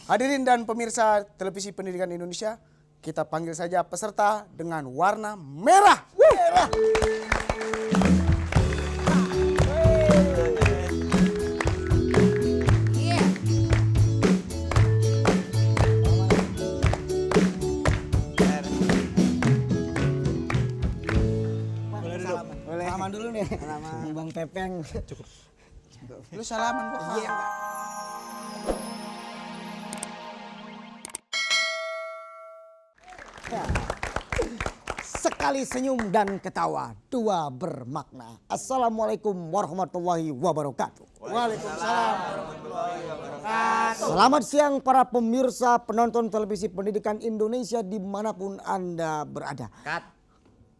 Hadirin dan pemirsa Televisi Pendidikan Indonesia, kita panggil saja peserta dengan warna merah. Merah. Boleh. Salaman dulu nih. Salaman. Bang Pepeng. Cukup. Lu salaman kok. Iya. Sekali senyum dan ketawa, dua bermakna. Assalamualaikum warahmatullahi wabarakatuh. Waalaikumsalam warahmatullahi wabarakatuh. Selamat siang para pemirsa penonton Televisi Pendidikan Indonesia dimanapun Anda berada.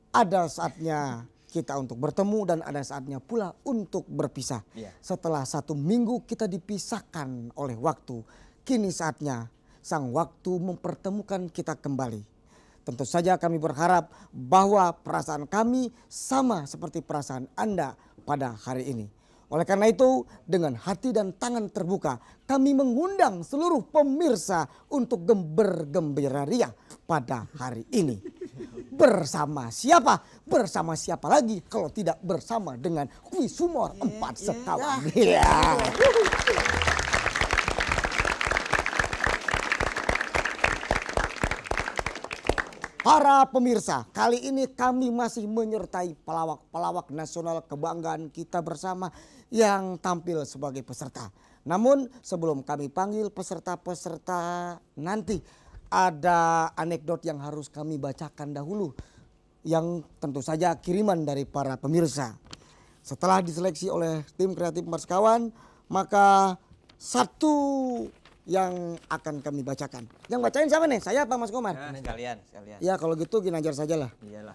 Ada saatnya kita untuk bertemu dan ada saatnya pula untuk berpisah. Setelah 1 minggu kita dipisahkan oleh waktu, kini saatnya sang waktu mempertemukan kita kembali. Tentu saja kami berharap bahwa perasaan kami sama seperti perasaan Anda pada hari ini. Oleh karena itu, dengan hati dan tangan terbuka, kami mengundang seluruh pemirsa untuk bergembira ria pada hari ini. Bersama siapa? Bersama siapa lagi kalau tidak bersama dengan kuis humor 4 sekawan. Para pemirsa, kali ini kami masih menyertai pelawak-pelawak nasional kebanggaan kita bersama yang tampil sebagai peserta. Namun sebelum kami panggil peserta-peserta nanti, ada anekdot yang harus kami bacakan dahulu yang tentu saja kiriman dari para pemirsa. Setelah diseleksi oleh tim kreatif Marskawan, maka satu yang akan kami bacakan. Yang bacain siapa nih? Saya apa Mas Komar? Ya, sekalian. Ya kalau gitu Ginanjar saja lah. Iyalah.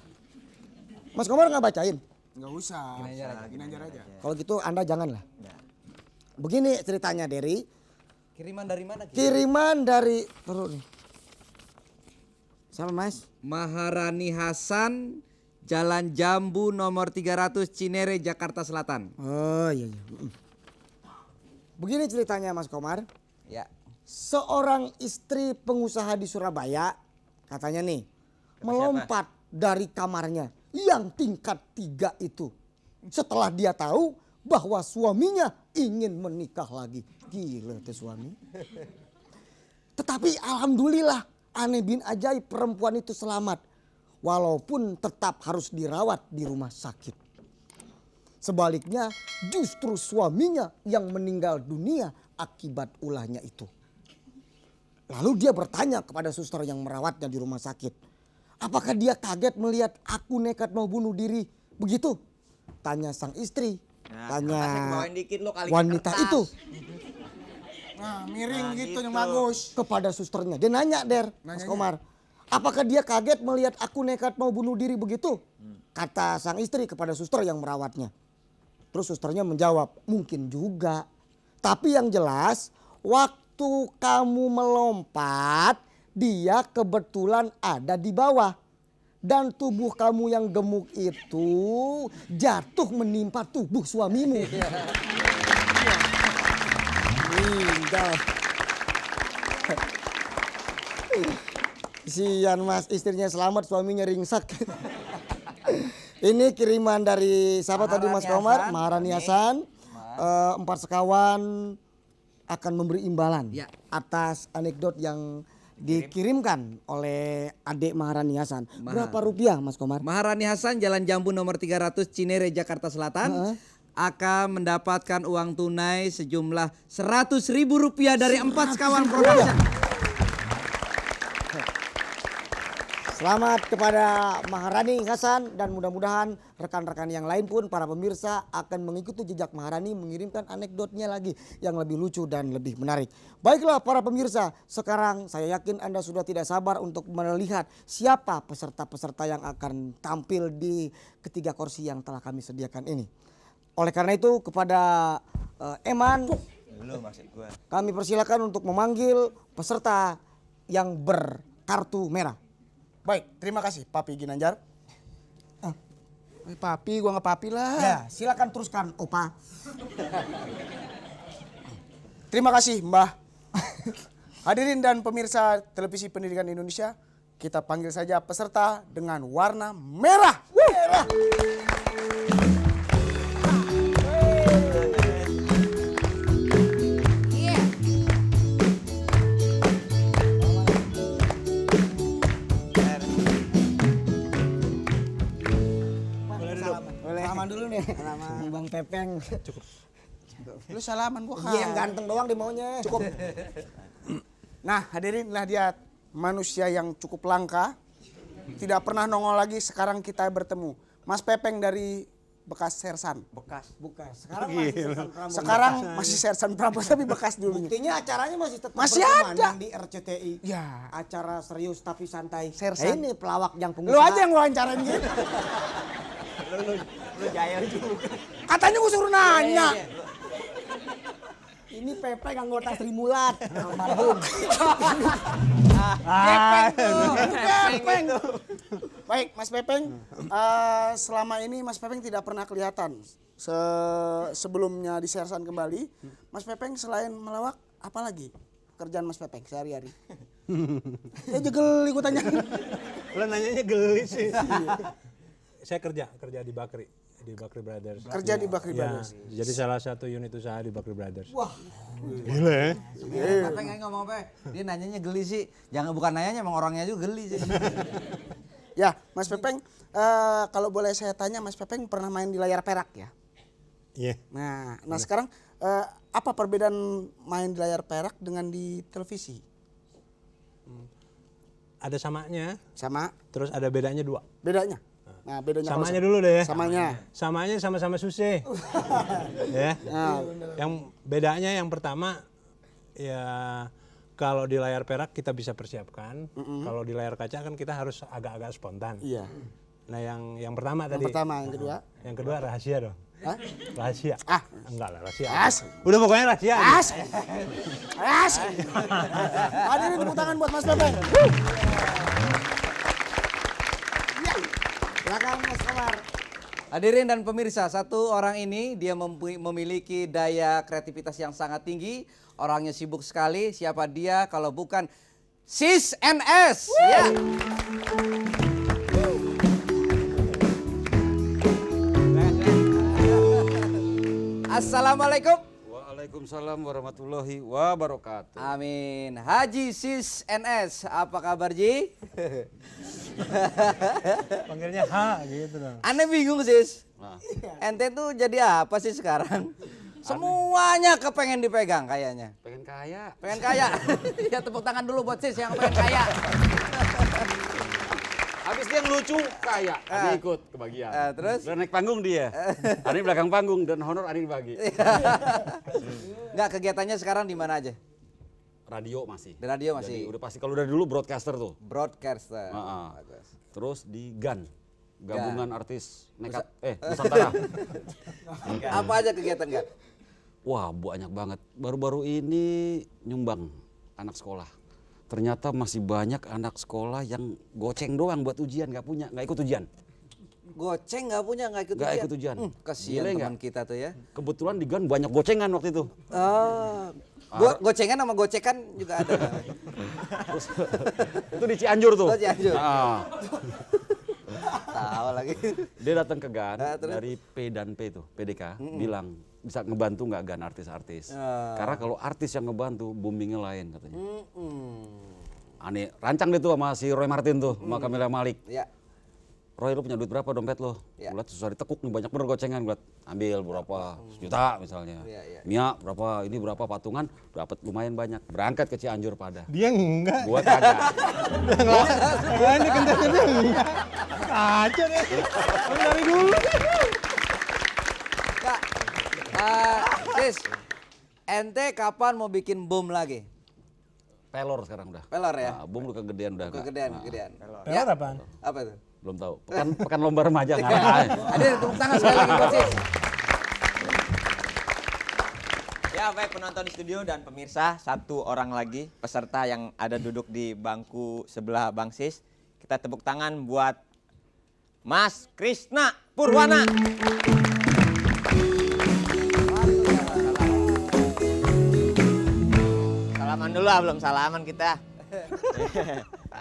Mas Komar nggak bacain? Nggak usah. Ginanjar aja. Kalau gitu Anda jangan lah. Ya. Begini ceritanya Derry. Kiriman dari mana? Kiriman dari terus nih. Siapa Mas? Maharani Hasan, Jalan Jambu nomor 300 Cinere, Jakarta Selatan. Oh iya. Begini ceritanya Mas Komar. Ya. Seorang istri pengusaha di Surabaya katanya nih melompat dari kamarnya yang tingkat 3 itu setelah dia tahu bahwa suaminya ingin menikah lagi. Gila tuh suami. Tetapi alhamdulillah aneh bin ajaib perempuan itu selamat walaupun tetap harus dirawat di rumah sakit. Sebaliknya justru suaminya yang meninggal dunia akibat ulahnya itu. Lalu dia bertanya kepada suster yang merawatnya di rumah sakit. Apakah dia kaget melihat aku nekat mau bunuh diri? Begitu? Tanya sang istri. Tanya wanita itu. Nah, miring gitu yang bagus. Kepada susternya. Dia nanya Mas Komar. Apakah dia kaget melihat aku nekat mau bunuh diri begitu? Kata sang istri kepada suster yang merawatnya. Terus susternya menjawab, mungkin juga. Tapi yang jelas waktu kamu melompat dia kebetulan ada di bawah. Dan tubuh kamu yang gemuk itu jatuh menimpa tubuh suamimu. Kasihan Mas, istrinya selamat, suaminya ringsek. Ini kiriman dari siapa tadi Mas Komar? Maharani Hasan. 4 sekawan akan memberi imbalan atas anekdot yang dikirimkan oleh adik Maharani Hasan. Berapa rupiah Mas Komar? Maharani Hasan, Jalan Jambu nomor 300 Cinere, Jakarta Selatan akan mendapatkan uang tunai sejumlah Rp100.000 dari 4 sekawan production. Selamat kepada Maharani Hasan dan mudah-mudahan rekan-rekan yang lain pun para pemirsa akan mengikuti jejak Maharani mengirimkan anekdotnya lagi yang lebih lucu dan lebih menarik. Baiklah para pemirsa, sekarang saya yakin Anda sudah tidak sabar untuk melihat siapa peserta-peserta yang akan tampil di ketiga kursi yang telah kami sediakan ini. Oleh karena itu kepada Eman, kami persilakan untuk memanggil peserta yang berkartu merah. Baik, terima kasih Papi Ginanjar. Papi, gua nggak papi lah. Ya, silakan teruskan Opa. Terima kasih Mbah. Hadirin dan pemirsa Televisi Pendidikan Indonesia, kita panggil saja peserta dengan warna merah. Merah. Salaman dulu nih. Bang Pepeng. Cukup. Lu salaman gua Iya, yang ganteng doang di maunya. Cukup. Nah, hadirin, inilah dia manusia yang cukup langka. Tidak pernah nongol lagi, sekarang kita bertemu. Mas Pepeng dari bekas sersan. Bukan. Sekarang masih Sersan Prabowo. Sekarang masih sersan Prabowo tapi bekas dulunya. Buktinya acaranya masih tetap Masih berkumandang ada. di RCTI. Ya. Acara serius tapi santai. Sersan. Ini pelawak yang pengusaha. Lu aja yang wawancarain gitu. Lu jahil juga. Katanya gua suruh nanya. Ini Pepeng anggota Sri Mulat. Almarhum. Pepeng. Baik, Mas Pepeng. Selama ini Mas Pepeng tidak pernah kelihatan. Sebelumnya di sersan kembali, Mas Pepeng selain melawak, apa lagi pekerjaan Mas Pepeng sehari-hari? Ya jegel ikut tanya. Lo nanyanya geli sih. Saya kerja di Bakri Brothers. Kerja di Bakri Ya, Brothers. jadi salah satu unit usaha di Bakri Brothers. Wah. Gila ya. Pepeng kayak ngomong apa? Dia nanyanya geli sih. Jangan bukan nanyanya, emang orangnya juga geli sih. Ya, Mas Pepeng, kalau boleh saya tanya, Mas Pepeng pernah main di layar perak ya? Iya. Nah sekarang apa perbedaan main di layar perak dengan di televisi? Ada samanya, Sama, terus ada bedanya 2. bedanya? Nah, bedanya kalau Samanya dulu deh ya. Samanya. Samanya sama-sama susah. Ya. Nah, Yang bedanya yang pertama ya kalau di layar perak kita bisa persiapkan, kalau di layar kaca kan kita harus agak-agak spontan. iya. Nah yang pertama Yang tadi. pertama, yang kedua. Yang kedua rahasia dong. Hah? Rahasia. Ah. Enggak lah rahasia. As. Udah pokoknya rahasia. aja. As. As. Hadirin tepuk tangan buat Mas Pepeng. Ya. Silakan Mas Komar. Hadirin dan pemirsa, satu orang ini dia memiliki daya kreativitas yang sangat tinggi. Orangnya sibuk sekali. Siapa dia kalau bukan Sis NS? Ya. Assalamualaikum. Waalaikumsalam warahmatullahi wabarakatuh. Amin. Haji Sis NS, apa kabar Ji? Panggilnya H gitu dong. Aneh bingung Sis. Nah, Ente tuh jadi apa sih sekarang? Semuanya kepengen dipegang kayaknya. pengen kaya. Pengen kaya. Ya tepuk tangan dulu buat Sis yang pengen kaya. Habis dia ngelucu kaya, Ani ikut kebagian. Terus? Udah naik panggung dia. Ani belakang panggung dan honor Ani bagi. Enggak, kegiatannya sekarang di mana aja? Radio masih. Di radio Jadi masih. udah pasti kalau dari dulu broadcaster tuh. Broadcaster. Bagus. Terus di GAN. Gabungan Artis Nekat Nusantara. Apa aja kegiatan enggak? Wah, banyak banget. Baru-baru ini nyumbang anak sekolah. Ternyata masih banyak anak sekolah yang goceng doang buat ujian, nggak ikut ujian. Goceng nggak punya, nggak ikut Nggak ujian. ikut ujian. Kasihan Gile teman nggak? kita tuh ya. Kebetulan di GAN banyak gocengan waktu itu. Gocengan sama gocekan juga ada. Terus, itu di Cianjur tuh. Oh, Cianjur. Ah, Tahu lagi. dia datang ke GAN Nah, terus? dari P dan P tuh, PDK, bilang bisa ngebantu nggak GAN artis-artis. Karena kalau artis yang ngebantu, boomingnya lain katanya. Aneh, rancang deh tuh sama si Roy Martin tuh, sama Camilla Malik. Ya. Roy, lu punya duit berapa dompet lo? Ya. Gue liat susah ditekuk nih, banyak bener gocengan. Gue liat, ambil berapa, 1 juta misalnya. Ya. Mia berapa, ini berapa patungan, dapat lumayan banyak. Berangkat ke Cianjur pada. Dia enggak. Gue kagak. Ini kentangnya dia enggak. Kacau deh. Dari dulu. Kak, Sis, ente kapan mau bikin bom lagi? Pelor sekarang udah. Pelor ya? Nah, bom udah kegedean udah. Kak. Kegedean, Nah, kegedean. Pelor apaan? Apa itu? belum tahu. Pekan lomba remaja ngarang. Ada tepuk tangan sekali lagi buat Sis. Ya, baik penonton di studio dan pemirsa, satu orang lagi peserta yang ada duduk di bangku sebelah Bang Sis. Kita tepuk tangan buat Mas Krisna Purwana. Salaman dulu belum salaman kita.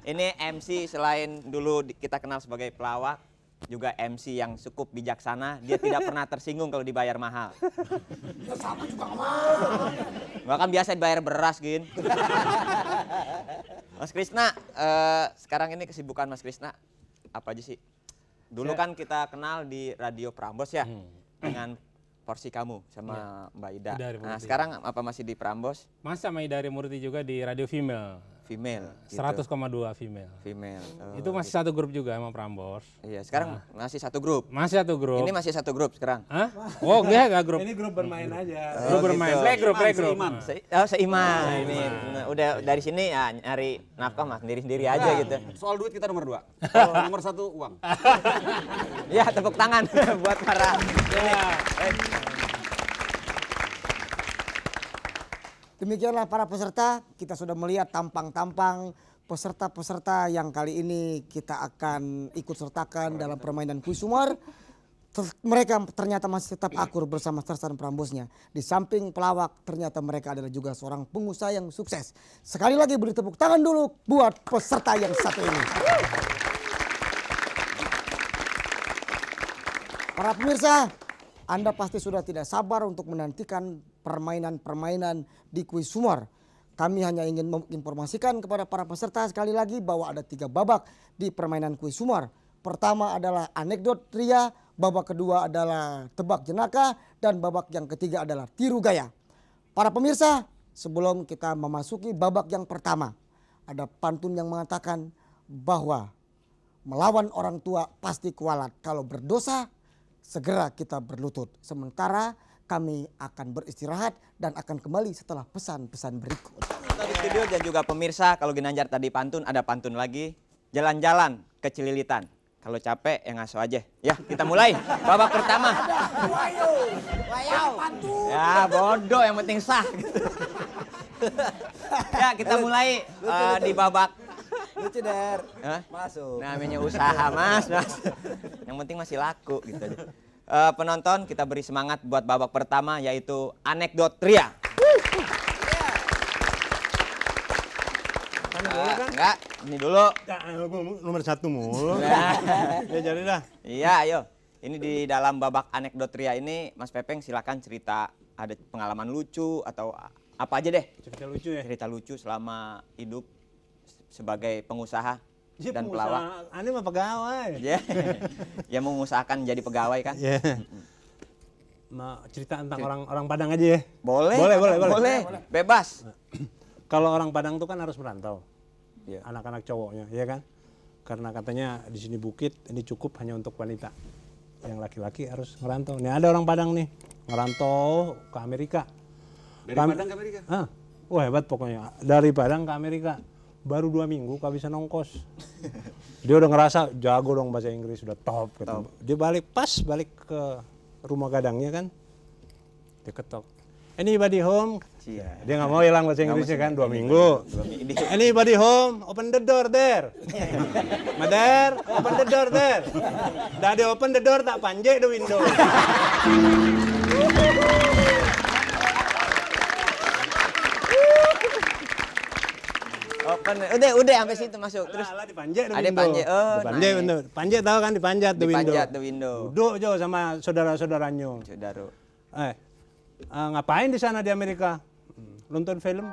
Ini MC selain dulu kita kenal sebagai pelawak, juga MC yang cukup bijaksana. Dia tidak pernah tersinggung kalau dibayar mahal. Ya sama juga mahal. Nggak kan biasa dibayar beras, Gin. Mas Krisna, sekarang ini kesibukan Mas Krisna apa aja sih? Dulu kan kita kenal di Radio Prambos ya, dengan Porsi Kamu sama Mbak Ida. Nah sekarang apa masih di Prambos? Mas sama Idari Murti juga di Radio Female. Female. Gitu. 100,2 female. Female. Itu masih satu grup juga sama Prambors. Iya, sekarang masih satu grup. Masih satu grup. Ini masih satu grup sekarang. Hah? Oh, enggak grup. Ini grup bermain aja. Grup bermain. gitu. Playgroup. Seiman. Ini udah dari sini ya nyari nafkah mas sendiri-sendiri aja gitu. Soal duit kita nomor 2. Kalau nomor 1 uang. Ya tepuk tangan buat para ini. Demikianlah para peserta, kita sudah melihat tampang-tampang peserta-peserta yang kali ini kita akan ikut sertakan dalam permainan kuis sumar. Mereka ternyata masih tetap akur bersama sersan Prambosnya. Di samping pelawak, ternyata mereka adalah juga seorang pengusaha yang sukses. Sekali lagi beri tepuk tangan dulu buat peserta yang satu ini. Para pemirsa, Anda pasti sudah tidak sabar untuk menantikan permainan-permainan di kuis sumar. Kami hanya ingin menginformasikan kepada para peserta sekali lagi bahwa ada 3 babak di permainan kuis sumar. Pertama adalah anekdot Ria, babak kedua adalah tebak jenaka, dan babak yang ketiga adalah tiru gaya. Para pemirsa, sebelum kita memasuki babak yang pertama, ada pantun yang mengatakan bahwa melawan orang tua pasti kualat, kalau berdosa segera kita berlutut. Sementara kami akan beristirahat dan akan kembali setelah pesan-pesan berikut. Di studio dan juga pemirsa, kalau Ginanjar tadi pantun, ada pantun lagi. Jalan-jalan ke Cililitan. Kalau capek ya ngaso aja. Ya kita mulai babak pertama. Ya bodoh yang penting sah. Ya kita mulai di babak. Lucu Der. Hah? Masuk. Namanya usaha mas. Yang penting masih laku gitu aja. Penonton kita beri semangat buat babak pertama yaitu anekdot Ria. Enggak, ini dulu. Nomor 1 mulu. Ya jadi dah. Iya, ayo. Ini di dalam babak anekdot Ria ini Mas Pepeng silakan cerita ada pengalaman lucu atau apa aja deh. Cerita lucu ya. Cerita lucu selama hidup sebagai pengusaha Ya, dan pelawak. Ini mah pegawai. Ya, ya mengusahakan jadi pegawai kan? Ya. Nah, cerita tentang orang Padang aja ya. Boleh. Boleh. Bebas. Kalau orang Padang tuh kan harus merantau. Iya. Anak-anak cowoknya, ya kan? Karena katanya di sini bukit, ini cukup hanya untuk wanita. Yang laki-laki harus ngerantau. Nih ada orang Padang nih, ngerantau ke Amerika. Dari Padang ke Amerika? Wah hebat pokoknya. Dari Padang ke Amerika. Baru 2 minggu kehabisan ongkos. Dia udah ngerasa jago dong bahasa Inggris, sudah top. Gitu. Dia balik ke rumah gadangnya kan. Dia ketok. Anybody home? Ya, dia nggak mau hilang bahasa Inggrisnya kan 2 minggu. Anybody home? Open the door there. Mother, open the door there. Dah dia open the door tak panjek the window. Open. Udah sampai situ masuk. Terus Alah dipanjat the ada window. panjat. Oh, Dipanjat window. Panjat tahu kan dipanjat the window. Dipanjat the window. Duduk Jo sama saudara-saudaranya. Saudara. Ngapain di sana di Amerika? Nonton film.